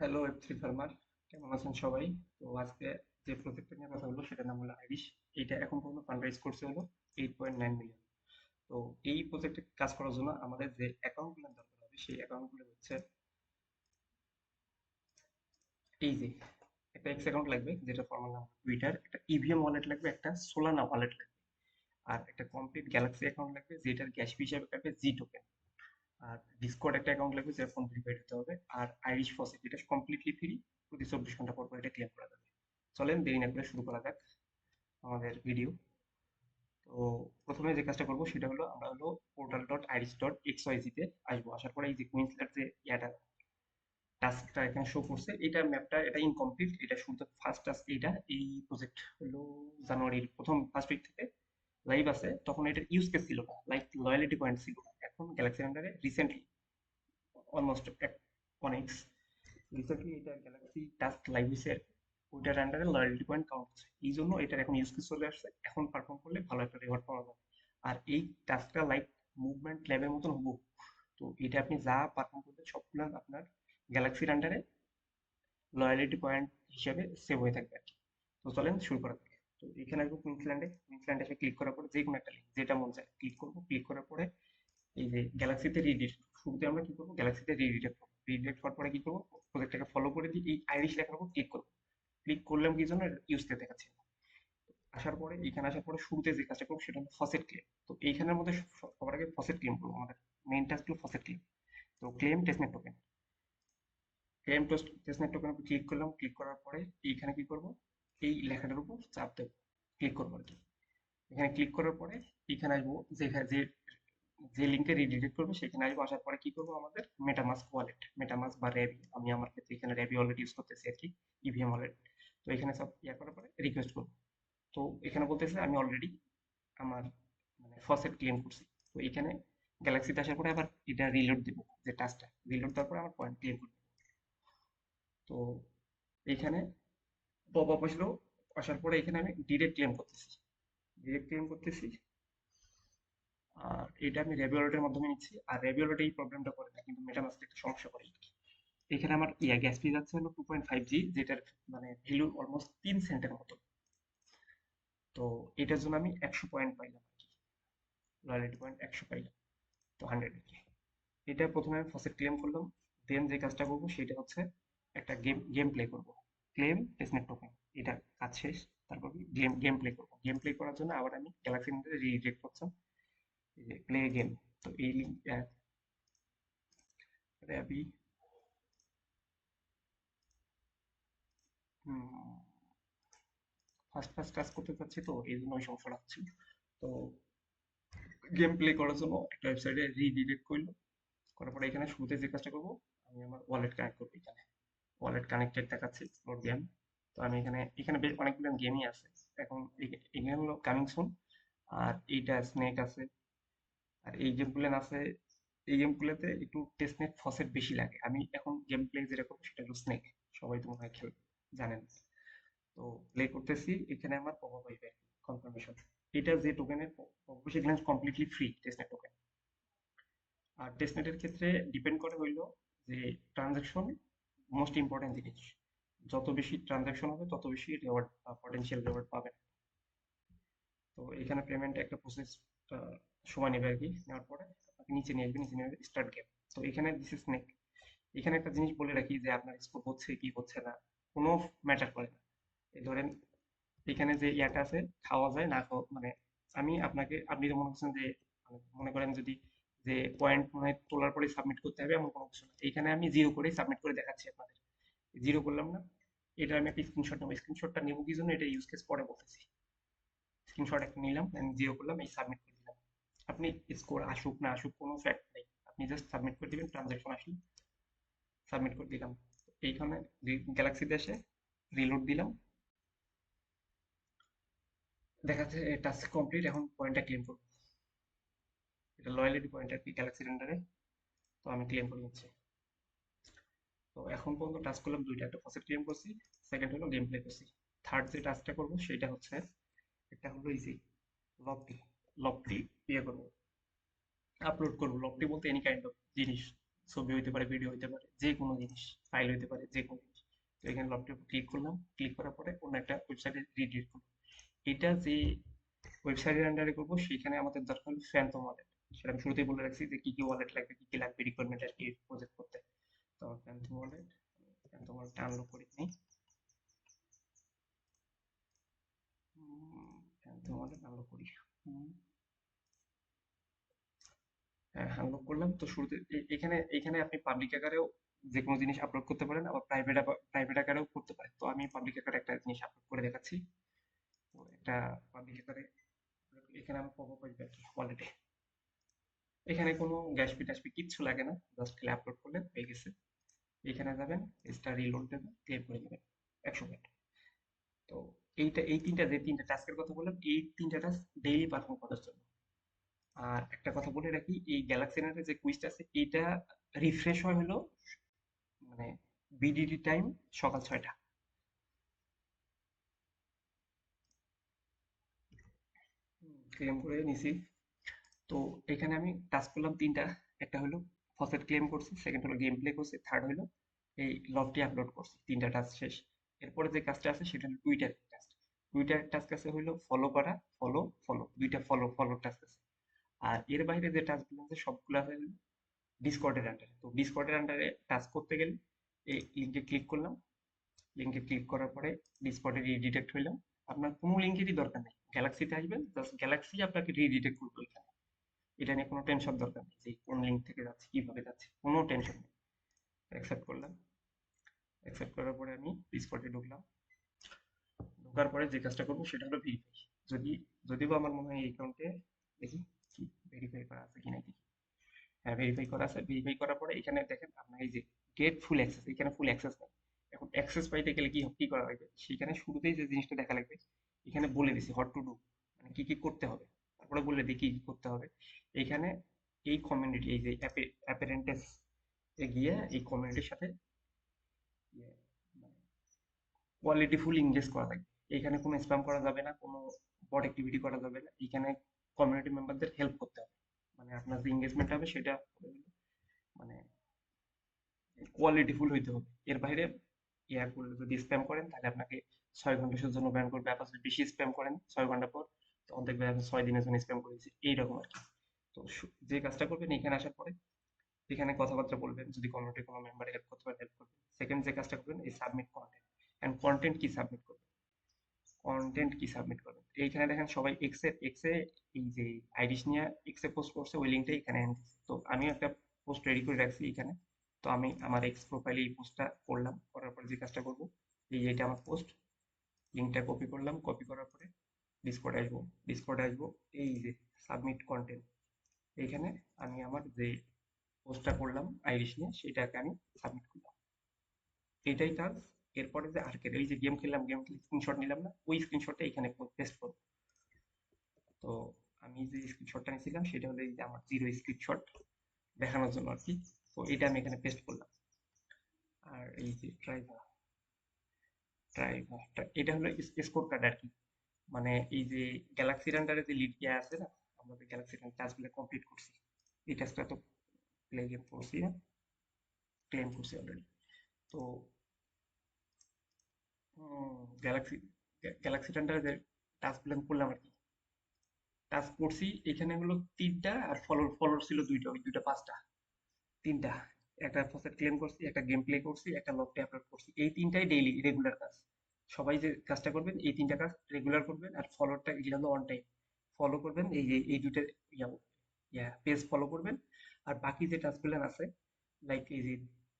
Hello F3 farmer, কেমন আছেন সবাই? তো আজকে যে প্রজেক্টটা নিয়ে কথা বলবো সেটার নাম হলো আইরিশ। এইটা এখন পর্যন্ত ফান্ডরাইজ করছে হলো 8.9 মিলিয়ন। তো এই প্রজেক্টে কাজ করার জন্য আমাদের যে অ্যাকাউন্টগুলো দরকার হবে সেই অ্যাকাউন্টগুলো হচ্ছে এই যে একটা এক্স অ্যাকাউন্ট লাগবে যেটা ফর্মাল নাম টুইটার, একটা ইভিএম ওয়ালেট লাগবে, একটা সোলানা ওয়ালেট লাগবে, আর একটা কমপ্লিট গ্যালাক্সি অ্যাকাউন্ট লাগবে যেটার গ্যাস ফি হিসাবে কাটবে জি টোকেন। আর ডিসকর্ড একটা অ্যাকাউন্ট লাগবে যেটা ফোন ভেরিফাইড হতে হবে। আর আইরিশ ফসিট এটা কমপ্লিটলি ফ্রি, প্রতি 24 ঘন্টা পর পর এটা ক্লেম করা যাবে। চলেন দেরি না করে শুরু করা যাক আমাদের ভিডিও। তো প্রথমে যে কাজটা করবো সেটা হলো আমরা হলো portal.iris.xyz তে আসবো। আসার পরে এই যে কুইন্সল্যান্ড যে ইয়াটা টাস্কটা এখানে শো করছে, এটা ম্যাপটা এটা ইনকমপ্লিট, এটা শুরুতে ফার্স্ট টাস্ক। এইটা এই প্রজেক্ট হলো জানুয়ারির প্রথম ফার্স্ট উইক থেকে লাইভ আছে। তখন এটার ইউজ কেস ছিল না, লাইক লয়ালিটি পয়েন্ট ছিল না। এখন গ্যালাক্সি আন্ডারে রিসেন্টলি অলমোস্ট অনেক্স রিসেন্টলি এটা গ্যালাক্সি টাস্ক লাইভ হয়েছে, ওইটার আন্ডারে লয়ালিটি পয়েন্ট কাউন্ট হচ্ছে। এই জন্য এটার এখন ইউজ কেস চলে আসছে, এখন পারফর্ম করলে ভালো একটা রেওয়ার্ড পাওয়া যাবে। আর এই টাস্কটা লাইক মুভমেন্ট ল্যাবের মতন হবো। তো এটা আপনি যা পারফর্ম করবেন সবগুলো আপনার গ্যালাক্সির আন্ডারে লয়ালিটি পয়েন্ট হিসেবে সেভ হয়ে থাকবে আর কি। তো চলেন শুরু করা যাক। তো এখানে আসবো কুইন্সল্যান্ডে, কুইন্সল্যান্ডে এসে ক্লিক করার পরে যে কোনো একটা লিঙ্ক যেটা মন চায় ক্লিক করবো। ক্লিক করার পরে এই যে গ্যালাক্সিতে রিডিরেক্ট, শুরুতে আমরা কি করবো গ্যালাক্সিতে রিডিরেক্ট করবো। রিডিরেক্ট হওয়ার পরে কি করবো, প্রজেক্টটাকে ফলো করে দিয়ে এই আইরিশ লেখার উপর ক্লিক করবো। ক্লিক করলাম কি জন্য, ইউজ কে দেখাচ্ছে। আসার পরে এখানে আসার পরে শুরুতে যে কাজটা করবো সেটা হলো ফসেট ক্লেম। তো এইখানের মধ্যে সবার আগে ফসেট ক্লেম করবো, আমাদের মেইন টাস্ক হলো ফসেট ক্লেম। তো claim testnet token, claim testnet token উপর ক্লিক করলাম। ক্লিক করার পরে এইখানে কি করবো, এই লেখাটার উপর চাপ দেবো, ক্লিক করবো আর কি। এখানে ক্লিক করার পরে এখানে আসবো, যেখানে যে যে লিঙ্কে রিডিরেক্ট করবো সেখানে আসবো। আসার পরে কি করবো, আমাদের মেটামাস্ক ওয়ালেট, মেটামাস্ক বা র্যাবি, আমি আমার ক্ষেত্রে এখানে র্যাবি ওয়ালেট ইউজ করতেছি আর কি, ইভিএম ওয়ালেট। তো এখানে সব ইয়া করার পরে রিকোয়েস্ট করবো। তো এখানে বলতেছে আমি অলরেডি আমার মানে ফসেট ক্লেম করছি। তো এখানে গ্যালাক্সিতে আসার পরে আবার এটা রিলোড দিব, যে টাস্কটা রিলোড দেওয়ার পরে আমার পয়েন্ট ক্লেম করবো। তো এইখানে পপ আপ আসলো, আসার পরে এখানে আমি ডিরেক্ট ক্লেম করতেছি, ডিরেক্ট ক্লেম করতেছি। আর এটা আমি র্যাবি ওয়ালেটের মাধ্যমে নিচ্ছি। আর র্যাবি ওয়ালেট এই প্রবলেমটা করে না, কিন্তু মেটামাস্কে একটা সমস্যা করে। এখানে আমার গ্যাস ফি যাচ্ছে হলো 2.5G, যেটার মানে ভ্যালু অলমোস্ট 3 সেন্টের মতো। তো এটার জন্য আমি 100 পয়েন্ট পাইলাম আর কি, লয়ালিটি পয়েন্ট 100 পাইলাম। তো 100 আর কি। এটা প্রথমে আমি ফসেট ক্লেম করলাম। দেন যে কাজটা করবো সেটা হচ্ছে একটা গেম গেম প্লে করবো, ক্লেম টেস্টনেট টোকেন, এটা কাজ শেষ। তারপর গেম গেম প্লে করবো। গেম প্লে করার জন্য আবার আমি গ্যালাক্সি রিডিরেক্ট করছিলাম, এই যে প্লে গেম। তো এই লিঙ্ক র্যাবি ফার্স্ট ফার্স্ট কাজ করতে চাচ্ছি, তো এই জন্য ওই সমস্যাটা হচ্ছে। তো গেম প্লে করার জন্য একটা ওয়েবসাইটে রিডিরেক্ট করলো। করার পরে এখানে শুরুতে যে কাজটা করবো, আমি আমার ওয়ালেট কানেক্ট করবো। এখানে ওয়ালেট কানেক্টেড দেখাচ্ছে, এক্সপ্লোর গেম। তো আমি এখানে এখানে বেশ অনেকগুলো গেমই আছে। এখন এখানে হলো কামিং সুন, আর এইটা স্নেক আছে। আর এই গেমগুলো আছে, এই গেমগুলোতে একটু টেস্টনেট ফসেট বেশি লাগে। আমি এখন গেম প্লে যেটা করবো সেটা হলো স্নেক, সবাই তো মনে হয় খেল জানেন। তো প্লে করতেছি, এখানে আমার পপ আইবে কনফার্মেশন। এটা যে টোকেনের পপ সেগুলো কমপ্লিটলি ফ্রি টেস্টনেট টোকেন। আর টেস্টনেটের ক্ষেত্রে ডিপেন্ড করে হইলো যে ট্রানজাকশন মোস্ট ইম্পর্টেন্ট জিনিস। যত বেশি ট্রানজাকশন হবে তত বেশি রেওয়ার্ড, পটেনশিয়াল রেওয়ার্ড পাবেন। তো এখানে পেমেন্ট একটা প্রসেস সময় নেবে আর কি। নেওয়ার পরে আপনি নিচে নিয়ে আসবেন, নিচে নিয়ে স্টার্ট গেম। তো এখানে দিস ইজ স্নেক। এখানে একটা জিনিস বলে রাখি যে আপনার স্কোর হচ্ছে কি হচ্ছে না কোনো ম্যাটার করে না। এই ধরেন এখানে যে ইয়াটা আছে, খাওয়া যায় না খাওয়া মানে, আমি আপনাকে, আপনি তো মনে করছেন যে মানে মনে করেন যদি যে পয়েন্ট মানে তোলার পরে সাবমিট করতে হবে এমন কোনো কিছু না। এখানে আমি জিরো করেই সাবমিট করে দেখাচ্ছি আপনাদের। জিরো করলাম না, এটা আমি একটা স্ক্রিনশট নেবো। স্ক্রিনশটটা নেবো কি জন্য, এটা ইউজ কেস পরে বলতেছি। স্ক্রিনশট একটা নিলাম, জিরো করলাম, এই সাবমিট করে দিলাম। আপনি স্কোর আসুক না আসুক কোনো ফ্যাক্ট নেই, আপনি জাস্ট সাবমিট করে দিবেন। ট্রানজাকশন আসলে সাবমিট করে দিলাম। এইখানে গ্যালাক্সিতে এসে রিলোড দিলাম, দেখাচ্ছে টাস্ক কমপ্লিট। এখন পয়েন্টটা ক্লেম করবো, এটা লয়ালিটি পয়েন্ট আর কি গ্যালাক্সির আন্ডারে। তো আমি ক্লেম করে নিচ্ছি। তো এখন পর্যন্ত টাস্ক করলাম দুইটা, একটা ফার্স্ট ক্লেম করছি, সেকেন্ড হলো গেম প্লে করছি। থার্ড যে টাস্কটা করবো সেটা হচ্ছে একটা হলো ইজি লকটি, লকটি ইয়ে করবো, আপলোড করবো। লকটি বলতে এনি কাইন্ড অফ জিনিস, ছবি হইতে পারে, ভিডিও হইতে পারে, যে কোনো জিনিস, ফাইল হইতে পারে, যে কোনো জিনিস। তো এখানে লকটির উপর ক্লিক করলাম, ক্লিক করার পরে অন্য একটা ওয়েবসাইটে রিডিরেক্ট করলাম। এটা যে ওয়েবসাইটের আন্ডারে করবো সেখানে আমাদের দরকার হলো ফ্যান্টম ওয়ালেট। সেটা আমি শুরুতেই বলে রাখছি যে কি কি ওয়ালেট লাগবে, কি কি লাগবে রিকোয়ারমেন্ট আর কি প্রজেক্ট করতে। তো ফ্যান্টম ওয়ালেট আনলক করে নিই। ফ্যান্টম ওয়ালেট আনলক করি। হ্যাঁ, আনলক করলাম। তো শুরুতে এখানে আপনি পাবলিক আকারেও যে কোনো জিনিস আপলোড করতে পারেন, আবার প্রাইভেট আকারেও করতে পারেন। তো আমি পাবলিক আকারে একটা জিনিস আপলোড করে দেখাচ্ছি। তো একটা পাবলিক আকারে এখানে আমার পপ আপ আসবে আর কি ওয়ালেটে। এখানে কোনো গ্যাস ফি ট্যাস ফি কিচ্ছু লাগে না, জাস্ট খালি আপলোড করলেন হয়ে গেছে। এখানে যাবেন, পেজটা রিলোড দেবেন, ক্লেম করে নেবেন 100 ব্যাট। তো যে তিনটা টাস্কের কথা বললাম, এই তিনটা টাস্ক ডেইলি পারফর্ম করার জন্য। আর একটা কথা বলে রাখি, এই গ্যালাক্সি নাইটের যে কুইজটা আছে এটা রিফ্রেশ হয় হলো মানে বিডিটি টাইম সকাল 6টা। ক্লেম করে নিছি। তো এখানে আমি টাস্ক করলাম তিনটা। একটা হলো ফসেট ক্লেম করছি, সেকেন্ড হলো গেম প্লে করছি, থার্ড হলো এই লগটি আপলোড করছি। তিনটা টাস্ক শেষ। এরপরে যে কাজটা আছে সেটা হলো টুইটার টাস্ক। টুইটার টাস্ক আছে হলো ফলো করা, ফলো ফলো, দুইটা ফলো টাস্ক আছে। আর এর বাইরে যে টাস্কগুলো আছে সবগুলো আছে হলো ডিসকর্ডের আন্ডারে। তো ডিসকর্ডের আন্ডারে টাস্ক করতে গেলে এই লিঙ্কে ক্লিক করলাম। লিঙ্কে ক্লিক করার পরে ডিসকর্ডে রিডিটেক্ট হইলাম। আপনার কোনো লিঙ্কেরই দরকার নেই, গ্যালাক্সিতে আসবেন, জাস্ট গ্যালাক্সি আপনাকে রিডিটেক্ট করবে ওইখানে। এটা নিয়ে কোনো টেনশন দরকার নেই যে কোন লিঙ্ক থেকে যাচ্ছে, কিভাবে যাচ্ছে, কোনো টেনশন নেই। অ্যাকসেপ্ট করলাম। অ্যাকসেপ্ট করার পরে আমি ডিসকর্ডে ঢুকলাম। ঢোকার পরে যে কাজটা করবো সেটা হলো ভেরিফাই। যদি যদিও আমার মনে হয় এই অ্যাকাউন্টে দেখি কি ভেরিফাই করা আছে কিনা দেখি। হ্যাঁ, ভেরিফাই করা আছে। ভেরিফাই করার পরে এখানে দেখেন আপনার এই যে গেট ফুল অ্যাক্সেস, এখানে ফুল অ্যাক্সেস নেই। এখন অ্যাক্সেস পাইতে গেলে কি করা লাগবে, সেখানে শুরুতেই যে জিনিসটা দেখা লাগবে এখানে বলে দিছি হোয়াট টু ডু, মানে কি কি করতে হবে। তারপরে বলে দিই কি কি করতে হবে। এইখানে এই কমিউনিটি, এই যে অ্যাপারেন্টেস এ গিয়ে এই কমিউনিটির সাথে ইয়ে, মানে কোয়ালিটিফুল এনগেজ করা লাগবে। এখানে কোনো স্প্যাম করা যাবে না, কোনো বট অ্যাক্টিভিটি করা যাবে না। এখানে কমিউনিটি মেম্বারদের হেল্প করতে হবে। মানে আপনার যে এঙ্গেজমেন্ট হবে সেটা মানে কোয়ালিটিফুল হইতে হবে। এর বাইরে ইয়া করলে যদি স্প্যাম করেন তাহলে আপনাকে 6 ঘন্টার জন্য ব্যান করবে। আবার যদি বেশি স্প্যাম করেন 6 ঘন্টা পর, তখন দেখবেন আপনি 6 দিনের জন্য স্প্যাম করেছি, এইরকম আর কি। তো যে কাজটা করবেন এখানে আসার পরে এখানে কথাবার্তা বলবেন, যদি কমিউনিটির কোনো মেম্বার হেল্প করতে পারেন হেল্প করবেন। সেকেন্ড যে কাজটা করবেন এই সাবমিট কন্টেন্ট। এন্ড কন্টেন্ট কি সাবমিট করবেন, এইখানে দেখেন সবাই এক্সে এই যে আইরিশ নিয়ে এক্সে পোস্ট করছে, ওই লিঙ্কটা এখানে এনে দিছে। তো আমি একটা পোস্ট রেডি করে রাখছি এখানে। তো আমি আমার এক্স প্রোফাইলে এই পোস্টটা করলাম, করার পরে যে কাজটা করবো, এইটা আমার পোস্ট, লিঙ্কটা কপি করলাম, কপি করার পরে ডিসকর্ডে আসবো। এই যে সাবমিট কন্টেন্ট, এইখানে আমি আমার যে পোস্টটা করলাম আইরিশ নিয়ে সেটাকে আমি সাবমিট করলাম। এটাই কাজ। এরপরে যে আর্কের এই যে গেম খেললাম, গেম খেলে স্ক্রিনশট নিলাম না, ওই স্ক্রিনশটটা এখানে পেস্ট করবো। তো আমি যে স্ক্রিনশটটা নিয়েছিলাম সেটা হলো এই যে আমার জিরো স্ক্রিনশট দেখানোর জন্য আর কি। তো এটা আমি এখানে পেস্ট করলাম। আর এই যে ড্রাইভার এটা হলো স্কোর কার্ড আর কি। মানে এই যে গ্যালাক্সির আন্ডারে যে লিড ইয়ে আছে না, আমরা যে গ্যালাক্সির টাস্কগুলো কমপ্লিট করছি, এই টাস্কটা তো ক্লেম করছি না, ক্লেম করছি অলরেডি। তো গ্যালাক্সি গ্যালাক্সির আন্ডারে যে টাস্কগুলো করলাম আর কি, টাস্ক করছি এখানে হলো তিনটা, আর ফলোর ছিল দুইটা, ওই দুইটা পাঁচটা, তিনটা। একটা ফসেট ক্লেম করছি, একটা গেম প্লে করছি, একটা লকটে আপলোড করছি। এই তিনটাই ডেইলি রেগুলার কাজ। সবাই যে কাজটা করবেন এই তিনটা কাজ রেগুলার করবেন। আর ফলোটা এগুলো হলো অন টাইম ফলো করবেন। এই যে এই দুইটা ইয়া পেজ ফলো করবেন। আর বাকি যে টাস্কগুলো আছে লাইক এই যে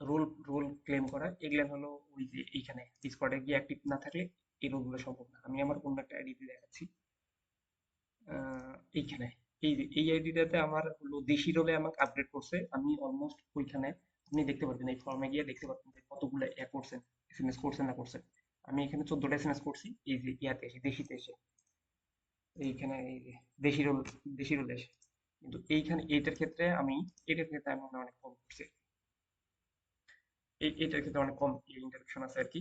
রোল রোল ক্লেম করা, এগুলো হলো ওই যে এইখানে ডিসকর্ডে গিয়ে অ্যাক্টিভ না থাকলে এই রোলগুলো সম্ভব না। আমি আমার অন্য একটা আইডিতে দেখাচ্ছি। এইখানে এই যে এই আইডিটাতে আমার হলো দেশি রোলে আমাকে আপডেট করছে। আমি অলমোস্ট ওইখানে আপনি দেখতে পারবেন, এই ফর্মে গিয়ে দেখতে পারবেন যে কতগুলো করছেন, এসএমএস করছেন না করছেন। আমি এখানে 14টা এসএমএস করছি এই যে ইয়াতে এসে, দেশিতে এসে। এইখানে এই যে দেশি রোল, দেশি রোলে এসে। কিন্তু এটার ক্ষেত্রে আমি মনে হয় অনেক কম করছি। এটার ক্ষেত্রে অনেক কম ইন্টারাকশন আছে আর কি।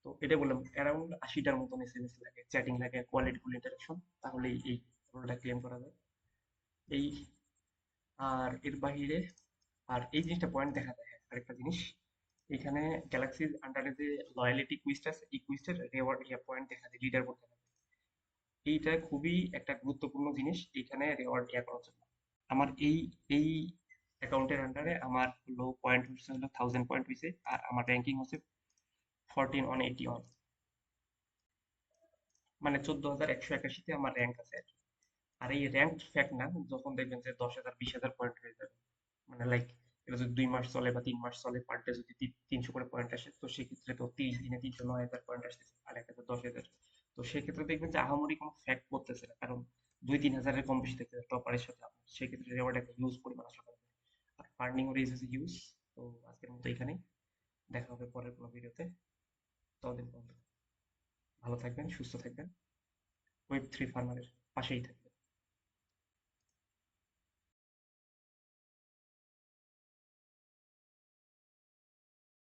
তো এটা বললাম অ্যারাউন্ড 80টার মতন এসএমএস লাগে, চ্যাটিং লাগে, কোয়ালিটি ফুল ইন্টারাকশন, তাহলে এই রোলটা ক্লেম করা যায়। এই আর এর বাহিরে আর এই জিনিসটা পয়েন্ট দেখা যায়। হ্যাঁ, আরেকটা জিনিস, এখানে গ্যালাক্সির আন্ডারে যে লয়ালিটি কুইজটা আছে, এই কুইজটার রেওয়ার্ড পয়েন্ট দেখা যায়, লিডার বোর্ড দেখা যায়। এইটা খুবই একটা গুরুত্বপূর্ণ জিনিস এখানে রেওয়ার্ড করার জন্য। আমার এই অ্যাকাউন্টের আন্ডারে আমার হলো পয়েন্ট হচ্ছে হলো 1000 পয়েন্ট হয়েছে, আর আমার র্যাঙ্কিং হচ্ছে 14 on 81, মানে 14,181-তে আমার র্যাঙ্ক আছে আর কি। আর এই র্যাঙ্ক ফ্যাক্ট না, যখন দেখবেন যে 10,000 20,000 পয়েন্ট হয়ে যাবে, মানে লাইক এটা যদি 2 মাস চলে বা 3 মাস চলে, পার ডে যদি 300 করে পয়েন্ট আসে, তো সেক্ষেত্রে তো 30 দিনে 309,000 পয়েন্ট আসতেছে, আর এক হাজার 10,000। তো সেক্ষেত্রে দেখবেন যে আহামরি কোনো ফ্যাক্ট করতেছে না, কারণ 2-3 হাজারের কম বেশি থাকতে টপারের সাথে আপনার, সেক্ষেত্রে রেওয়ার্ড একটা হিউজ পরিমাণ আসা পারবে। আর ফান্ডিং রেজ ইজ হিউজ। তো আজকের মতো এখানেই, দেখা হবে পরের কোনো ভিডিওতে। ততদিন পর্যন্ত ভালো থাকবেন, সুস্থ থাকবেন, ওয়েব থ্রি ফার্মারের পাশেই থাকবেন।